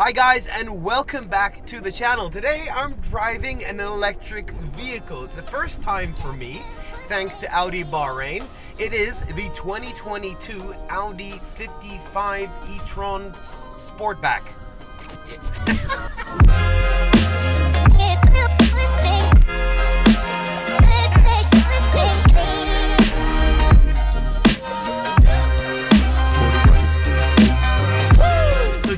Hi guys, and welcome back to the channel. Today I'm driving an electric vehicle. It's the first time for me, thanks to Audi Bahrain. It is the 2022 Audi 55 e-tron Sportback.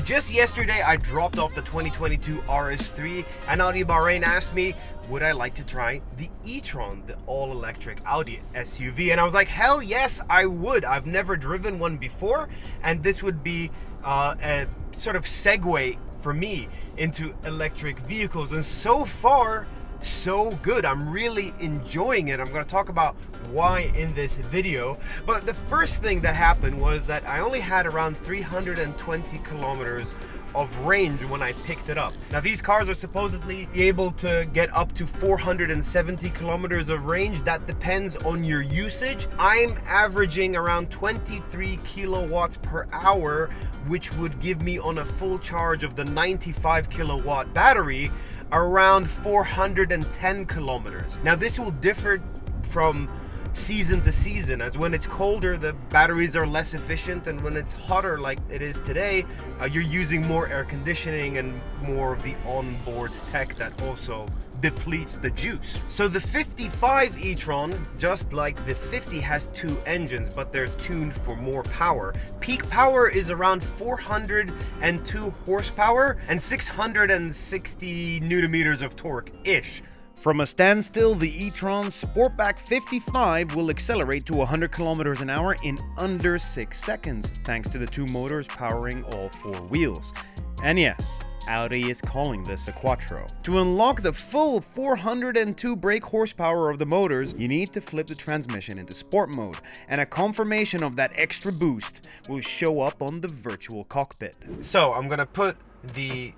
Just yesterday, I dropped off the 2022 RS3 and Audi Bahrain asked me, would I like to try the e-tron, the all-electric Audi SUV? And I was like, hell yes, I would. I've never driven one before, and this would be a sort of segue for me into electric vehicles. And so far, so good. I'm really enjoying it. I'm going to talk about why in this video. But the first thing that happened was that I only had around 320 kilometers of range when I picked it up. Now these cars are supposedly able to get up to 470 kilometers of range. That depends on your usage. I'm averaging around 23 kilowatts per hour, which would give me, on a full charge of the 95 kilowatt battery, around 410 kilometers. Now this will differ from season to season, as when it's colder the batteries are less efficient, and when it's hotter like it is today, you're using more air conditioning and more of the onboard tech that also depletes the juice. So the 55 e-tron, just like the 50, has two engines, but they're tuned for more power. Peak power is around 402 horsepower and 660 newton-meters of torque-ish. From a standstill, the e-tron Sportback 55 will accelerate to 100 kilometers an hour in under 6 seconds, thanks to the two motors powering all four wheels. And yes, Audi is calling this a quattro. To unlock the full 402 brake horsepower of the motors, you need to flip the transmission into sport mode, and a confirmation of that extra boost will show up on the virtual cockpit. So I'm gonna put the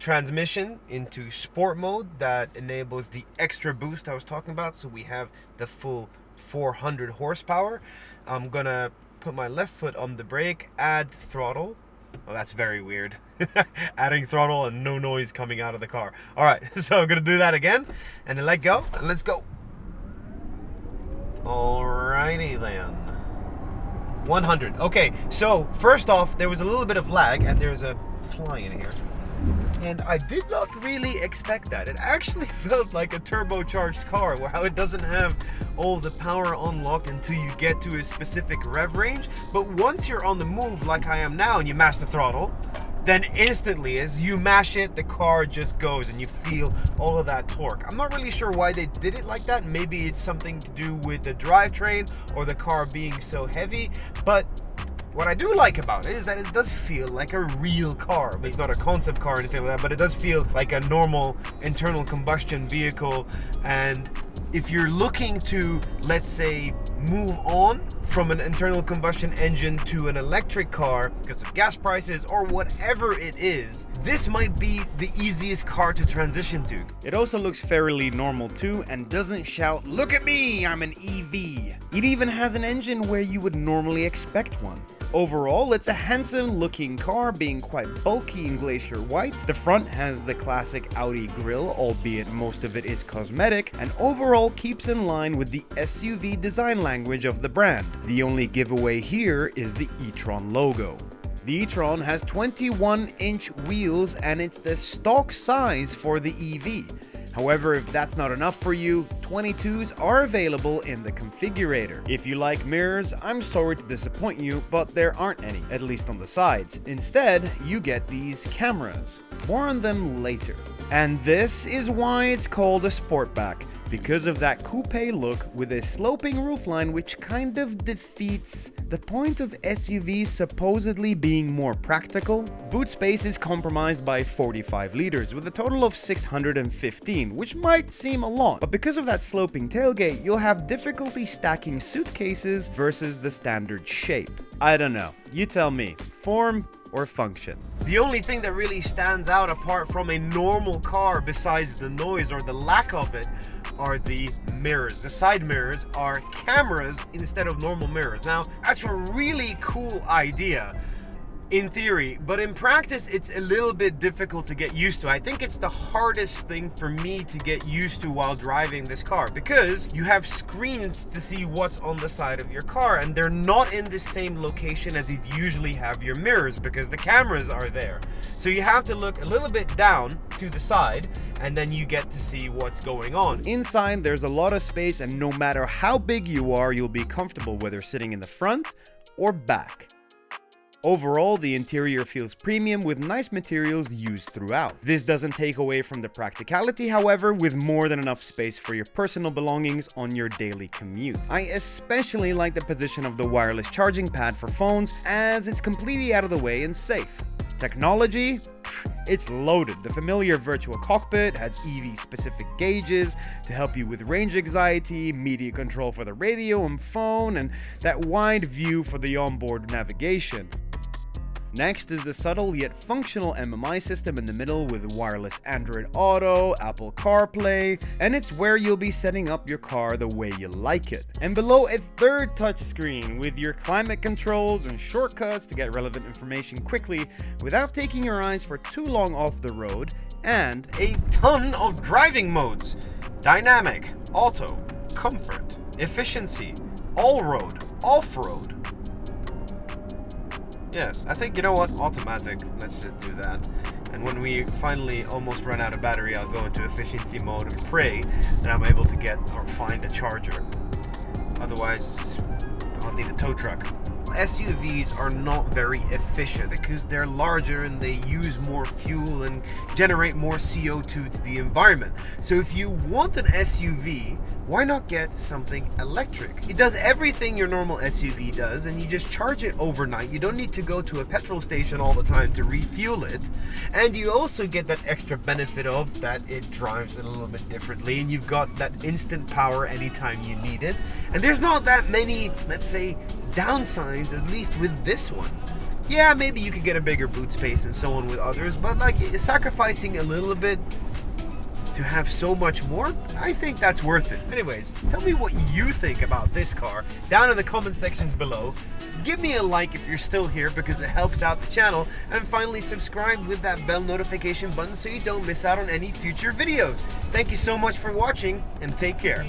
transmission into sport mode. That enables the extra boost I was talking about, so we have the full 400 horsepower. I'm gonna put my left foot on the brake, add throttle. Well, that's very weird. Adding throttle and no noise coming out of the car. All right, so I'm gonna do that again and then let go, and let's go. Alrighty then. 100. Okay, so first off, there was a little bit of lag, and there's a fly in here. And I did not really expect that. It actually felt like a turbocharged car, where how it doesn't have all the power unlocked until you get to a specific rev range. But once you're on the move like I am now and you mash the throttle, then instantly as you mash it, the car just goes and you feel all of that torque. I'm not really sure why they did it like that. Maybe it's something to do with the drivetrain or the car being so heavy, but what I do like about it is that it does feel like a real car. It's not a concept car or anything like that, but it does feel like a normal internal combustion vehicle. And if you're looking to, let's say, move on from an internal combustion engine to an electric car because of gas prices or whatever it is, this might be the easiest car to transition to. It also looks fairly normal too, and doesn't shout, "Look at me, I'm an EV." It even has an engine where you would normally expect one. Overall, it's a handsome looking car, being quite bulky in glacier white. The front has the classic Audi grille, albeit most of it is cosmetic, and overall keeps in line with the SUV design language of the brand. The only giveaway here is the e-tron logo. The e-tron has 21-inch wheels, and it's the stock size for the EV. However, if that's not enough for you, 22s are available in the configurator. If you like mirrors, I'm sorry to disappoint you, but there aren't any, at least on the sides. Instead, you get these cameras. More on them later. And this is why it's called a Sportback, because of that coupe look with a sloping roofline, which kind of defeats the point of SUVs supposedly being more practical. Boot space is compromised by 45 liters with a total of 615, which might seem a lot, but because of that sloping tailgate, you'll have difficulty stacking suitcases versus the standard shape. I don't know, you tell me, form or function. The only thing that really stands out apart from a normal car, besides the noise or the lack of it, are the mirrors. The side mirrors are cameras instead of normal mirrors. Now, that's a really cool idea in theory, but in practice it's a little bit difficult to get used to. I think it's the hardest thing for me to get used to while driving this car, because you have screens to see what's on the side of your car, and they're not in the same location as you'd usually have your mirrors, because the cameras are there. So you have to look a little bit down to the side, and then you get to see what's going on. Inside, there's a lot of space, and no matter how big you are, you'll be comfortable whether sitting in the front or back. Overall, the interior feels premium with nice materials used throughout. This doesn't take away from the practicality, however, with more than enough space for your personal belongings on your daily commute. I especially like the position of the wireless charging pad for phones, as it's completely out of the way and safe. Technology? It's loaded. The familiar virtual cockpit has EV-specific gauges to help you with range anxiety, media control for the radio and phone, and that wide view for the onboard navigation. Next is the subtle yet functional MMI system in the middle with wireless Android Auto, Apple CarPlay, and it's where you'll be setting up your car the way you like it. And below, a third touchscreen with your climate controls and shortcuts to get relevant information quickly without taking your eyes for too long off the road, and a ton of driving modes: dynamic, auto, comfort, efficiency, all-road, off-road. Yes, I think, you know what, automatic, let's just do that. And when we finally almost run out of battery, I'll go into efficiency mode and pray that I'm able to get or find a charger. Otherwise, I'll need a tow truck. SUVs are not very efficient because they're larger and they use more fuel and generate more CO2 to the environment. So if you want an SUV, why not get something electric? It does everything your normal SUV does, and you just charge it overnight. You don't need to go to a petrol station all the time to refuel it. And you also get that extra benefit of that it drives a little bit differently, and you've got that instant power anytime you need it. And there's not that many, let's say, downsides, at least with this one. Yeah, maybe you could get a bigger boot space and so on with others, but like sacrificing a little bit to have so much more, I think that's worth it. Anyways, tell me what you think about this car down in the comment sections below. Give me a like if you're still here because it helps out the channel, and finally subscribe with that bell notification button so you don't miss out on any future videos. Thank you so much for watching, and take care.